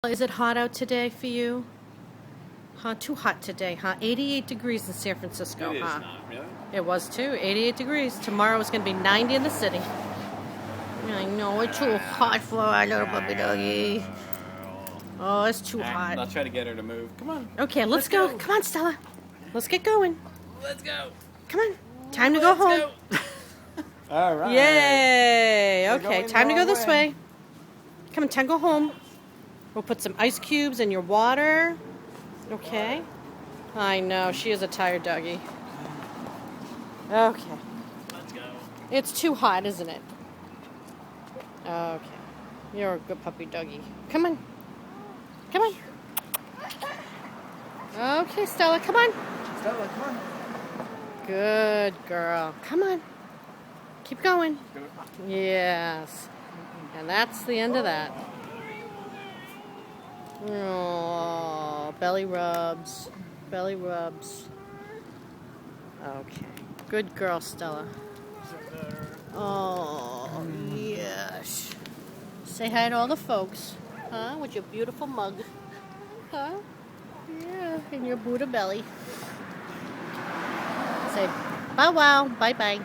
Is it hot out today for you? Huh? Too hot today, huh? 88 degrees in San Francisco, It is huh? not, really? It was too. 88 degrees. Tomorrow is going to be 90 in the city. I know, it's too hot for our little puppy doggy. Oh, it's too hot. I'll try to get her to move. Come on. Okay, let's go. Come on, Stella. Let's get going. Let's go. Come on. Time to go home. All right. Yay. We're Okay, going time to the go wrong this way. way. Come on, time to go home. We'll put some ice cubes in your water. Okay. I know, she is a tired doggy. Okay. Let's go. It's too hot, isn't it? Okay. You're a good puppy doggy. Come on. Come on. Okay, Stella, come on. Stella, come on. Good girl. Come on. Keep going. Go. Yes. And that's the end of that. Oh, belly rubs. Belly rubs. Okay. Good girl, Stella. Oh, yes. Say hi to all the folks. Huh? With your beautiful mug. Huh? Yeah, and your Buddha belly. Say bye-wow. Bye-bye.